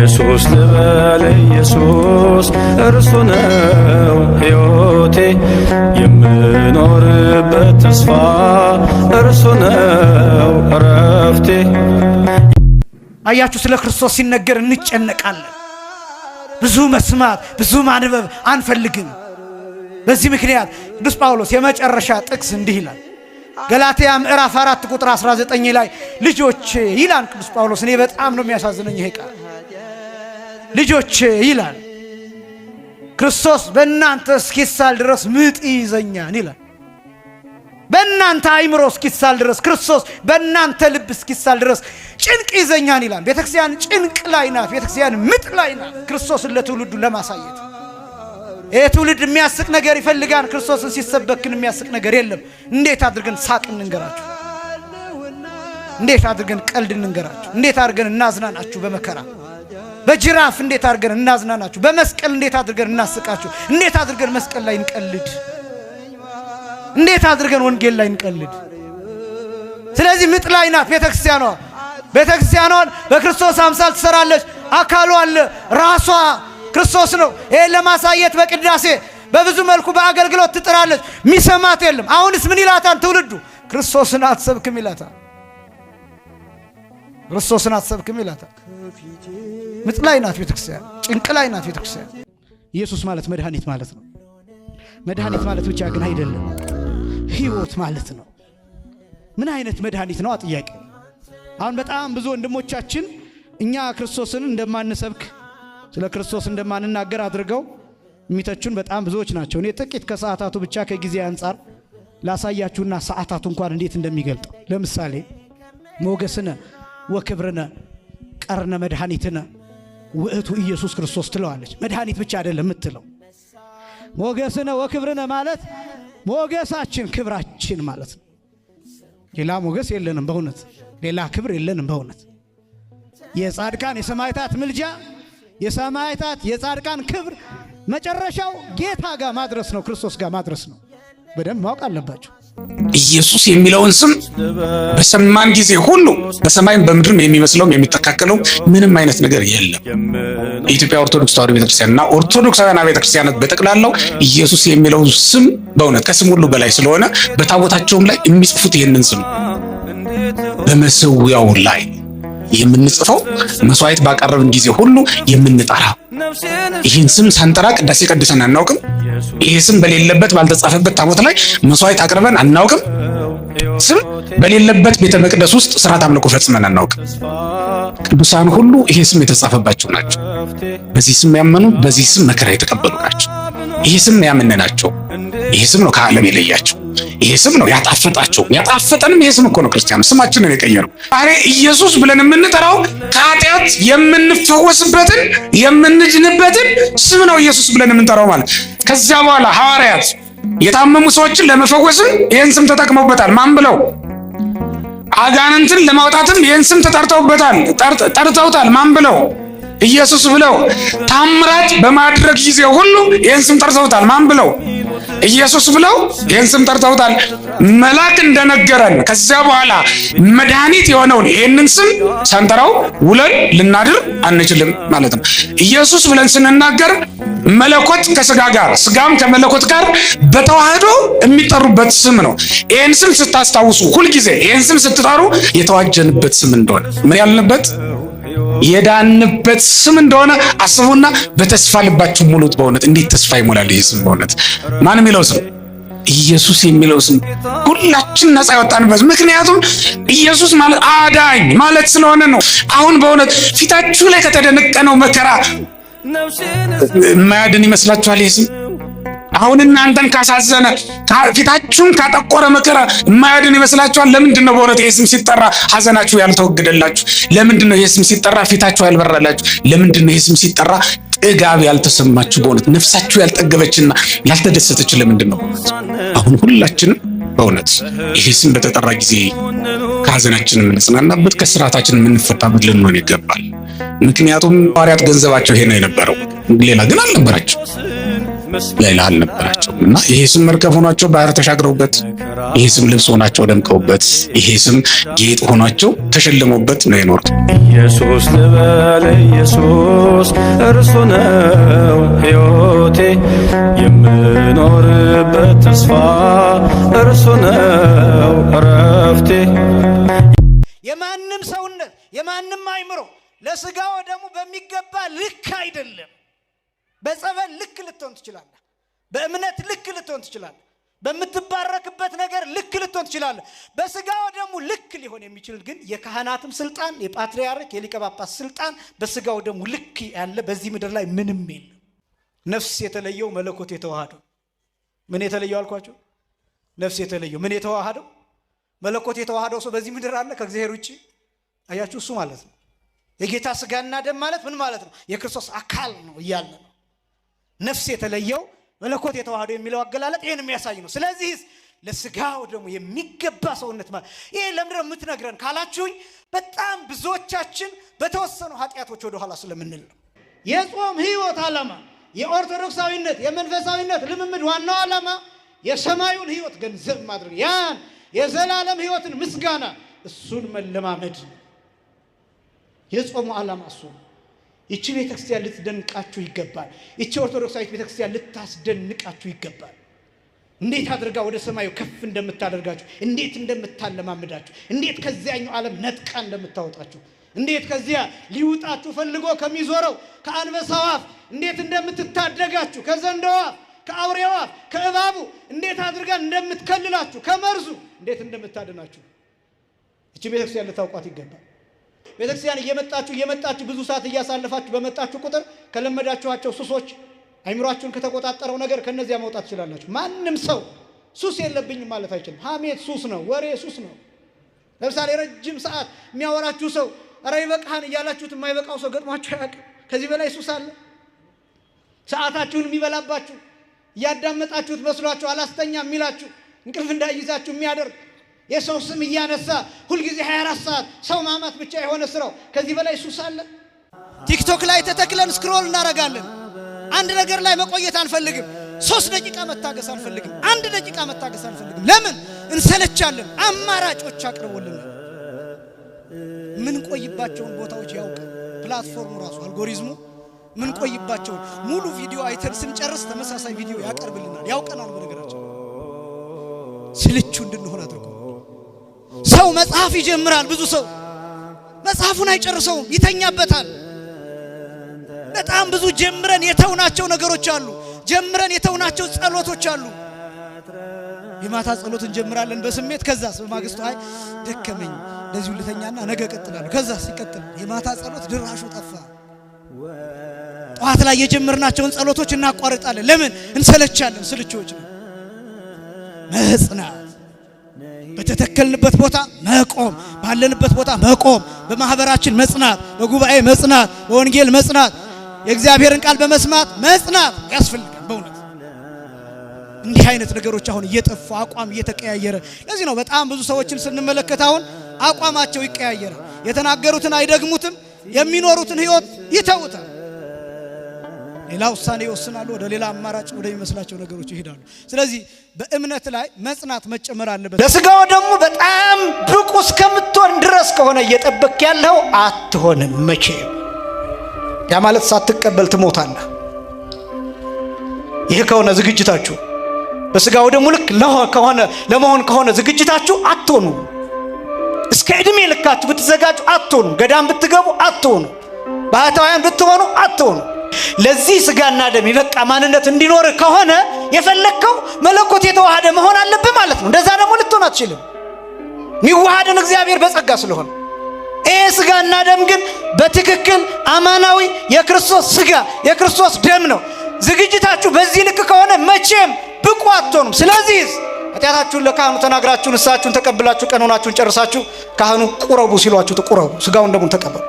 ኢየሱስ ልበል ኢየሱስ እርሱ ነው ሕይወቴ የምኖርበት ተስፋ እርሱ ነው እረፍቴ። አያችሁ ስለ ክርስቶስ ሲነገር እንጨነቃለን። ብዙ መስማት ብዙ ማንበብ አንፈልግም። በዚህ ምክንያት ቅዱስ ጳውሎስ የመጨረሻ ጥቅስ እንዲህ ይላል ገላትያ ምዕራፍ 4 ቁጥር 19 ላይ ልጆች ይላል ቅዱስ ጳውሎስ። እኔ በጣም ነው የሚያሳዝነኝ ይሄ ቃል ልጆች ይላል ክርስቶስ በእናንተ እስኪሳል ድረስ ምጥ ይዘኛል ይላል። በእናንተ አይምሮ እስኪሳል ድረስ ክርስቶስ በእናንተ ልብ እስኪሳል ድረስ ጭንቅ ይዘኛል ይላል። ቤተክርስቲያን ጭንቅ ላይ ናት። ቤተክርስቲያን ምጥ ላይ ናት። ክርስቶስን ለትውልዱ ለማሳየት ይሄ ትውልድ የሚያስቅ ነገር ይፈልጋል። ክርስቶስን ሲሰበክን የሚያስቅ ነገር የለም። እንዴት አድርገን ሳቅ እንንገራችሁ? እንዴት አድርገን ቀልድ እንንገራችሁ? እንዴት አድርገን እናዝናናችሁ? በመከራ በጅራፍ እንዴት አድርገን እናዝናናችሁ? በመስቀል እንዴት አድርገን እናስቃችሁ? እንዴት አድርገን መስቀል ላይ እንቀልድ? እንዴት አድርገን ወንጌል ላይ እንቀልድ? ስለዚህ ምጥ ላይ ናት ቤተክርስቲያኗ። ቤተክርስቲያኗን በክርስቶስ አምሳል ትሰራለች። አካሉ አለ፣ ራሷ ክርስቶስ ነው። ይሄን ለማሳየት በቅዳሴ በብዙ መልኩ በአገልግሎት ትጥራለች። ሚሰማት የለም። አሁንስ ምን ይላታል ትውልዱ? ክርስቶስን አትሰብክም ይላታል። ክርስቶስን አትሰብክም ይላታል። ምጥ ላይ ናት ቤተክርስቲያን፣ ጭንቅ ላይ ናት ቤተክርስቲያን። ኢየሱስ ማለት መድኃኒት ማለት ነው። መድኃኒት ማለት ብቻ ግን አይደለም፣ ሕይወት ማለት ነው። ምን አይነት መድኃኒት ነው ጥያቄ። አሁን በጣም ብዙ ወንድሞቻችን እኛ ክርስቶስን እንደማንሰብክ ስለ ክርስቶስ እንደማንናገር አድርገው የሚተቹን በጣም ብዙዎች ናቸው። እኔ ጥቂት ከሰዓታቱ ብቻ ከጊዜ አንፃር ላሳያችሁና ሰዓታቱ እንኳን እንዴት እንደሚገልጠው። ለምሳሌ ሞገስነ ወክብርነ ቀርነ መድኃኒትነ ውእቱ ኢየሱስ ክርስቶስ ትለዋለች። መድኃኒት ብቻ አይደለም የምትለው። ሞገስነ ወክብርነ ማለት ሞገሳችን ክብራችን ማለት ነው። ሌላ ሞገስ የለንም በእውነት፣ ሌላ ክብር የለንም በእውነት። የጻድቃን የሰማዕታት ምልጃ፣ የሰማዕታት የጻድቃን ክብር መጨረሻው ጌታ ጋር ማድረስ ነው፣ ክርስቶስ ጋር ማድረስ ነው። በደንብ ማወቅ አለባቸው። ኢየሱስ የሚለውን ስም በሰማን ጊዜ ሁሉ በሰማይም በምድርም የሚመስለውም የሚተካከለው ምንም አይነት ነገር የለም። የኢትዮጵያ ኦርቶዶክስ ተዋሕዶ ቤተክርስቲያንና ኦርቶዶክሳውያን ቤተክርስቲያናት በጠቅላላው ኢየሱስ የሚለውን ስም በእውነት ከስም ሁሉ በላይ ስለሆነ በታቦታቸውም ላይ የሚጽፉት ይህንን ስም በመሰዊያው ላይ የምንጽፈው መስዋዕት ባቀረብን ጊዜ ሁሉ የምንጠራው ይህን ስም ሳንጠራ ቅዳሴ ቀድሰን አናውቅም። ይህ ስም በሌለበት ባልተጻፈበት ታቦት ላይ መስዋዕት አቅርበን አናውቅም። ስም በሌለበት ቤተ መቅደስ ውስጥ ሥርዓተ አምልኮ ፈጽመን አናውቅም። ቅዱሳን ሁሉ ይሄ ስም የተጻፈባቸው ናቸው። በዚህ ስም ያመኑ፣ በዚህ ስም መከራ የተቀበሉ ናቸው። ይሄ ስም ያመነናቸው፣ ይሄ ስም ነው ከዓለም የለያቸው። ይሄ ስም ነው ያጣፈጣቸው። ያጣፈጠንም ይሄ ስም እኮ ነው ክርስቲያኑ ስማችንን የቀየረው። ዛሬ ኢየሱስ ብለን የምንጠራው ከኃጢአት የምንፈወስበትን የምንድንበትን ስም ነው ኢየሱስ ብለን የምንጠራው ማለት። ከዚያ በኋላ ሐዋርያት የታመሙ ሰዎችን ለመፈወስም ይህን ስም ተጠቅመውበታል። ማን ብለው? አጋንንትን ለማውጣትም ይህን ስም ጠርተውታል። ማን ብለው? ኢየሱስ ብለው። ታምራት በማድረግ ጊዜ ሁሉ ይህን ስም ጠርተውታል። ማን ብለው? ኢየሱስ ብለው ይህን ስም ጠርተውታል። መልአክ እንደነገረን ከዚያ በኋላ መድኃኒት የሆነውን ይህንን ስም ሳንጠራው ውለን ልናድር አንችልም ማለት ነው። ኢየሱስ ብለን ስንናገር መለኮት ከስጋ ጋር ስጋም ከመለኮት ጋር በተዋህዶ የሚጠሩበት ስም ነው። ይህን ስም ስታስታውሱ ሁልጊዜ ይህን ስም ስትጠሩ የተዋጀንበት ስም እንደሆነ ምን ያልንበት የዳንበት ስም እንደሆነ አስቡና በተስፋ ልባችሁ ሙሉት። በእውነት እንዴት ተስፋ ይሞላል ይህ ስም በእውነት። ማን የሚለው ስም? ኢየሱስ የሚለው ስም ሁላችን ነፃ ያወጣንበት። ምክንያቱም ኢየሱስ ማለት አዳኝ ማለት ስለሆነ ነው። አሁን በእውነት ፊታችሁ ላይ ከተደነቀነው መከራ የማያድን ይመስላችኋል ይህ ስም? አሁን እናንተን ካሳዘነ ፊታችሁን ካጠቆረ መከራ የማያድን ይመስላችኋል? ለምንድን ነው በእውነት ይህ ስም ሲጠራ ሐዘናችሁ ያልተወገደላችሁ? ለምንድን ነው ይህ ስም ሲጠራ ፊታችሁ ያልበራላችሁ? ለምንድን ነው ይህ ስም ሲጠራ ጥጋብ ያልተሰማችሁ? በእውነት ነፍሳችሁ ያልጠገበችና ያልተደሰተች ለምንድን ነው? አሁን ሁላችንም በእውነት ይህ ስም በተጠራ ጊዜ ከሐዘናችን የምንጽናናበት ከስራታችን የምንፈታበት ልንሆን ይገባል። ምክንያቱም ሐዋርያት ገንዘባቸው ይሄ ነው የነበረው፣ ሌላ ግን አልነበራቸው። ሌላ አልነበራቸውም እና ይሄ ስም መርከብ ሆኗቸው ባህር ተሻግረውበት፣ ይሄ ስም ልብስ ሆናቸው ደምቀውበት፣ ይሄ ስም ጌጥ ሆኗቸው ተሸልመውበት ነው የኖሩት። ኢየሱስ ልበል ኢየሱስ እርሱ ነው ሕይወቴ የምኖርበት ተስፋ እርሱ ነው እረፍቴ። የማንም ሰውነት የማንም አይምሮ ለስጋው ደግሞ በሚገባ ልክ አይደለም። በጸበል ልክ ልትሆን ትችላለህ። በእምነት ልክ ልትሆን ትችላለህ። በምትባረክበት ነገር ልክ ልትሆን ትችላለህ። በስጋው ደግሞ ልክ ሊሆን የሚችል ግን የካህናትም ስልጣን፣ የፓትርያርክ የሊቀ ጳጳስ ስልጣን በስጋው ደግሞ ልክ ያለ በዚህ ምድር ላይ ምንም የለም። ነፍስ የተለየው መለኮት የተዋሃደው ምን የተለየው አልኳቸው? ነፍስ የተለየው ምን የተዋሃደው? መለኮት የተዋሃደው ሰው በዚህ ምድር አለ ከእግዚአብሔር ውጪ? አያችሁ፣ እሱ ማለት ነው የጌታ ስጋና ደም ማለት ምን ማለት ነው? የክርስቶስ አካል ነው እያለ ነው። ነፍስ የተለየው መለኮት የተዋሃደው የሚለው አገላለጥ ይሄን የሚያሳይ ነው። ስለዚህ ለስጋው ደግሞ የሚገባ ሰውነት ማለት ይሄ ለምንድን ነው የምትነግረን ካላችሁኝ፣ በጣም ብዙዎቻችን በተወሰኑ ኃጢአቶች ወደ ኋላ ስለምንል ነው። የጾም ህይወት ዓላማ፣ የኦርቶዶክሳዊነት የመንፈሳዊነት ልምምድ ዋናው ዓላማ የሰማዩን ህይወት ገንዘብ ማድረግ፣ ያን የዘላለም ህይወትን ምስጋና እሱን መለማመድ። የጾሙ ዓላማ እሱ ነው። ይቺ ቤተክርስቲያን ልትደንቃችሁ ይገባል። ይቺ ኦርቶዶክሳዊት ቤተክርስቲያን ልታስደንቃችሁ ይገባል። እንዴት አድርጋ ወደ ሰማዩ ከፍ እንደምታደርጋችሁ፣ እንዴት እንደምታለማምዳችሁ፣ እንዴት ከዚያኛው ዓለም ነጥቃ እንደምታወጣችሁ፣ እንዴት ከዚያ ሊውጣችሁ ፈልጎ ከሚዞረው ከአንበሳው አፍ እንዴት እንደምትታደጋችሁ፣ ከዘንዶው አፍ፣ ከአውሬው አፍ፣ ከእባቡ እንዴት አድርጋ እንደምትከልላችሁ፣ ከመርዙ እንዴት እንደምታድናችሁ ይቺ ቤተክርስቲያን ልታውቋት ይገባል። ቤተክርስቲያን እየመጣችሁ ብዙ ሰዓት እያሳለፋችሁ በመጣችሁ ቁጥር ከለመዳችኋቸው ሱሶች አይምሯችሁን ከተቆጣጠረው ነገር ከነዚያ መውጣት ትችላላችሁ። ማንም ሰው ሱስ የለብኝም ማለት አይችልም። ሐሜት ሱስ ነው። ወሬ ሱስ ነው። ለምሳሌ ረጅም ሰዓት የሚያወራችሁ ሰው ኧረ ይበቃህን እያላችሁት የማይበቃው ሰው ገጥሟችሁ አያውቅም? ከዚህ በላይ ሱስ አለ? ሰዓታችሁን የሚበላባችሁ እያዳመጣችሁት መስሏችሁ አላስተኛ የሚላችሁ እንቅልፍ እንዳይይዛችሁ የሚያደርግ የሰው ስም እያነሳ ሁልጊዜ 24 ሰዓት ሰው ማማት ብቻ የሆነ ስራው ከዚህ በላይ ሱስ አለ? ቲክቶክ ላይ ተተክለን ስክሮል እናረጋለን። አንድ ነገር ላይ መቆየት አንፈልግም። 3 ደቂቃ መታገስ አንፈልግም። 1 ደቂቃ መታገስ አንፈልግም። ለምን? እንሰለቻለን። አማራጮች አቅርቦልናል። ምን ቆይባቸውን ቦታዎች ያውቃል ፕላትፎርሙ ራሱ አልጎሪዝሙ። ምን ቆይባቸውን ሙሉ ቪዲዮ አይተን ስንጨርስ ተመሳሳይ ቪዲዮ ያቀርብልናል። ያውቀናል። በነገራችን ስልቹ እንድንሆን አድርጎ ሰው መጽሐፍ ይጀምራል። ብዙ ሰው መጽሐፉን አይጨርሰውም፣ ይተኛበታል። በጣም ብዙ ጀምረን የተውናቸው ነገሮች አሉ። ጀምረን የተውናቸው ጸሎቶች አሉ። የማታ ጸሎት እንጀምራለን በስሜት ከዛስ በማግስቱ አይ ደከመኝ ለዚሁ ልተኛና ነገ እቀጥላለሁ። ከዛስ ይቀጥል። የማታ ጸሎት ድራሹ ጠፋ። ጧት ላይ የጀመርናቸውን ጸሎቶች እናቋርጣለን። ለምን? እንሰለቻለን። ስልቾች ነው። መጽናት፣ በተተከልንበት ቦታ መቆም፣ ባለንበት ቦታ መቆም፣ በማህበራችን መጽናት፣ በጉባኤ መጽናት፣ በወንጌል መጽናት፣ የእግዚአብሔርን ቃል በመስማት መጽናት ያስፈልጋል። በእውነት እንዲህ አይነት ነገሮች አሁን እየጠፉ አቋም እየተቀያየረ፣ ለዚህ ነው በጣም ብዙ ሰዎችን ስንመለከት አሁን አቋማቸው ይቀያየራል። የተናገሩትን አይደግሙትም፣ የሚኖሩትን ህይወት ይተውታል። ሌላ ውሳኔ ይወስናሉ፣ ወደ ሌላ አማራጭ ወደሚመስላቸው ነገሮች ይሄዳሉ። ስለዚህ በእምነት ላይ መጽናት መጨመር አለበት። ለስጋው ደግሞ በጣም ብቁ እስከምትሆን ድረስ ከሆነ እየጠበቅ ያለው አትሆንም መቼም። ያ ማለት ሳትቀበል ትሞታለህ። ይሄ ከሆነ ዝግጅታችሁ በስጋው ደግሞ ልክ ለመሆን ከሆነ ዝግጅታችሁ አትሆኑ። እስከ ዕድሜ ልካችሁ ብትዘጋጁ አትሆኑ። ገዳም ብትገቡ አትሆኑ። ባህታውያን ብትሆኑ አትሆኑ። ለዚህ ስጋና ደም ይበቃ ማንነት እንዲኖር ከሆነ የፈለከው መለኮት የተዋሃደ መሆን አለብህ ማለት ነው። እንደዛ ደግሞ ልትሆን አትችልም። የሚዋሃደን እግዚአብሔር በጸጋ ስለሆነ ይሄ ስጋና ደም ግን በትክክል አማናዊ የክርስቶስ ስጋ የክርስቶስ ደም ነው። ዝግጅታችሁ በዚህ ልክ ከሆነ መቼም ብቁ አትሆኑም። ስለዚህ ኃጢአታችሁን ለካህኑ ተናግራችሁ ንስሐችሁን ተቀብላችሁ ቀኖናችሁን ጨርሳችሁ ካህኑ ቁረቡ ሲሏችሁ ትቁረቡ፣ ስጋውን ደሙን ተቀበሉ።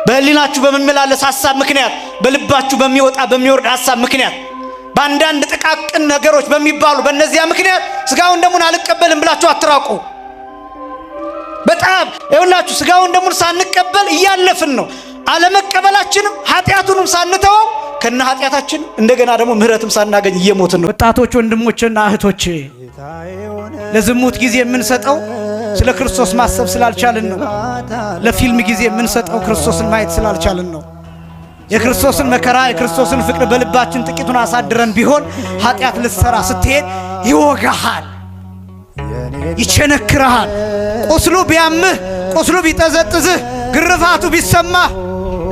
በህሊናችሁ በመመላለስ ሐሳብ ምክንያት፣ በልባችሁ በሚወጣ በሚወርድ ሐሳብ ምክንያት፣ በአንዳንድ ጥቃቅን ነገሮች በሚባሉ በእነዚያ ምክንያት ስጋውን ደሙን አልቀበልም ብላችሁ አትራቁ። በጣም ይኸውላችሁ ስጋውን ደሙን ሳንቀበል እያለፍን ነው። አለመቀበላችንም ኃጢአቱንም ሳንተወው ከነ ኃጢአታችን እንደገና ደግሞ ምህረትም ሳናገኝ እየሞትን ነው። ወጣቶች ወንድሞችና እህቶች ለዝሙት ጊዜ የምንሰጠው ስለ ክርስቶስ ማሰብ ስላልቻልን ነው። ለፊልም ጊዜ የምንሰጠው ክርስቶስን ማየት ስላልቻልን ነው። የክርስቶስን መከራ የክርስቶስን ፍቅር በልባችን ጥቂቱን አሳድረን ቢሆን ኃጢአት ልትሰራ ስትሄድ ይወጋሃል፣ ይቸነክርሃል። ቁስሉ ቢያምህ፣ ቁስሉ ቢጠዘጥዝህ፣ ግርፋቱ ቢሰማህ፣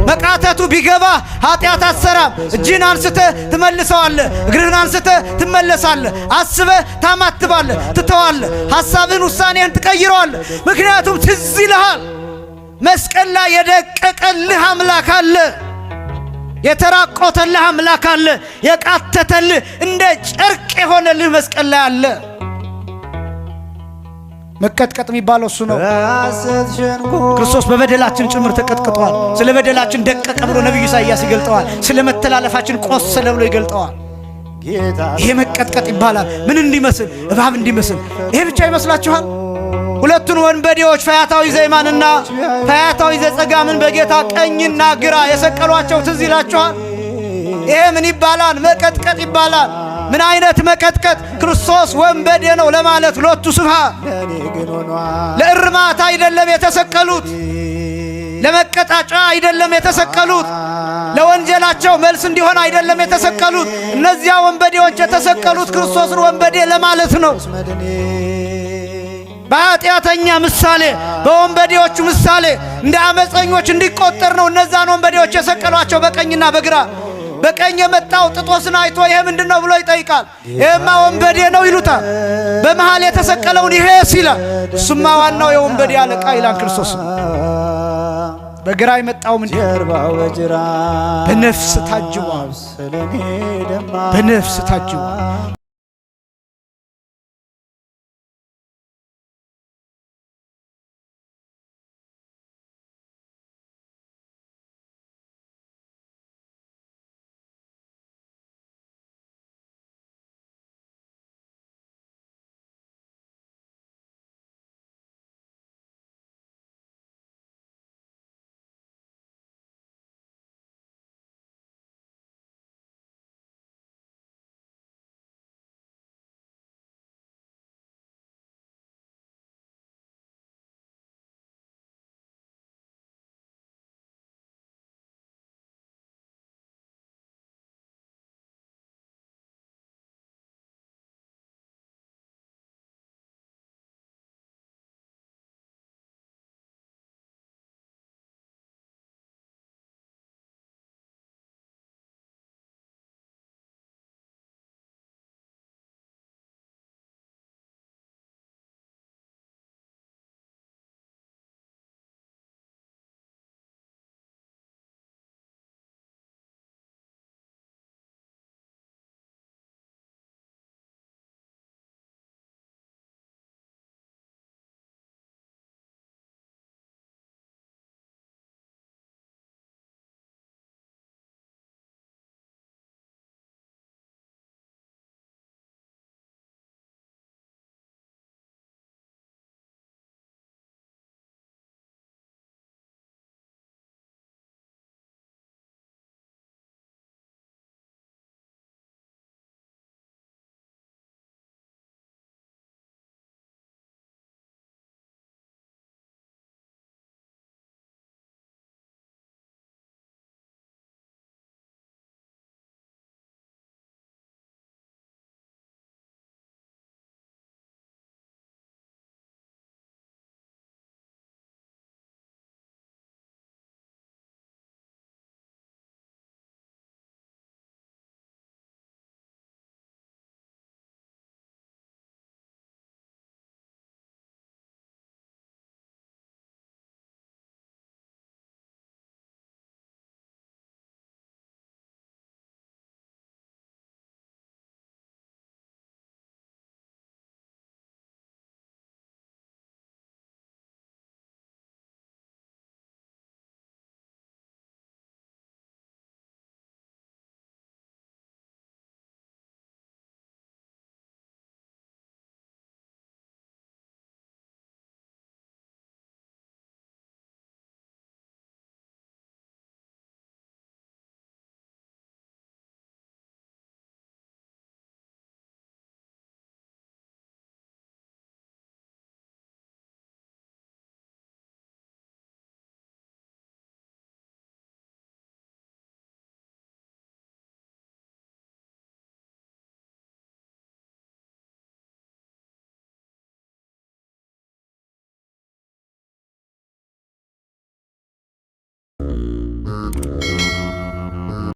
መቃተቱ ቢገባ ኃጢአት አትሰራም። እጅህን አንስተህ ትመልሰዋለህ፣ እግርህን አንስተህ ትመለሳለህ፣ አስበህ ታማትባለህ፣ ትተዋለህ። ሐሳብህን ውሳኔህን ትቀይረዋለህ። ምክንያቱም ትዝ ይልሃል መስቀል ላይ የደቀቀልህ አምላክ አለ፣ የተራቆተልህ አምላክ አለ፣ የቃተተልህ እንደ ጨርቅ የሆነልህ መስቀል ላይ አለ። መቀጥቀጥ የሚባለው እሱ ነው። ክርስቶስ በበደላችን ጭምር ተቀጥቅጧል። ስለ በደላችን ደቀቀ ብሎ ነቢዩ ኢሳይያስ ይገልጠዋል። ስለ መተላለፋችን ቆሰለ ብሎ ይገልጠዋል። ይሄ መቀጥቀጥ ይባላል። ምን እንዲመስል? እባብ እንዲመስል። ይሄ ብቻ ይመስላችኋል? ሁለቱን ወንበዴዎች ፈያታዊ ዘይማንና ፈያታዊ ዘጸጋምን በጌታ ቀኝና ግራ የሰቀሏቸው ትዝ ይላችኋል? ይሄ ምን ይባላል? መቀጥቀጥ ይባላል። ምን አይነት መቀጥቀጥ? ክርስቶስ ወንበዴ ነው ለማለት ሎቱ ስብሐት። ለእርማት አይደለም የተሰቀሉት፣ ለመቀጣጫ አይደለም የተሰቀሉት፣ ለወንጀላቸው መልስ እንዲሆን አይደለም የተሰቀሉት። እነዚያ ወንበዴዎች የተሰቀሉት ክርስቶስን ወንበዴ ለማለት ነው። በኃጢአተኛ ምሳሌ፣ በወንበዴዎቹ ምሳሌ እንደ አመፀኞች እንዲቆጠር ነው እነዛን ወንበዴዎች የሰቀሏቸው በቀኝና በግራ። በቀኝ የመጣው ጥጦስን አይቶ ይሄ ምንድነው ብሎ ይጠይቃል። ይሄማ ወንበዴ ነው ይሉታል። በመሃል የተሰቀለውን ይሄ ሲላል፣ እሱማ ዋናው የወንበዴ አለቃ ይላል ክርስቶስ። በግራ የመጣው ምን በነፍስ ታጅቧል፣ በነፍስ ታጅቧል።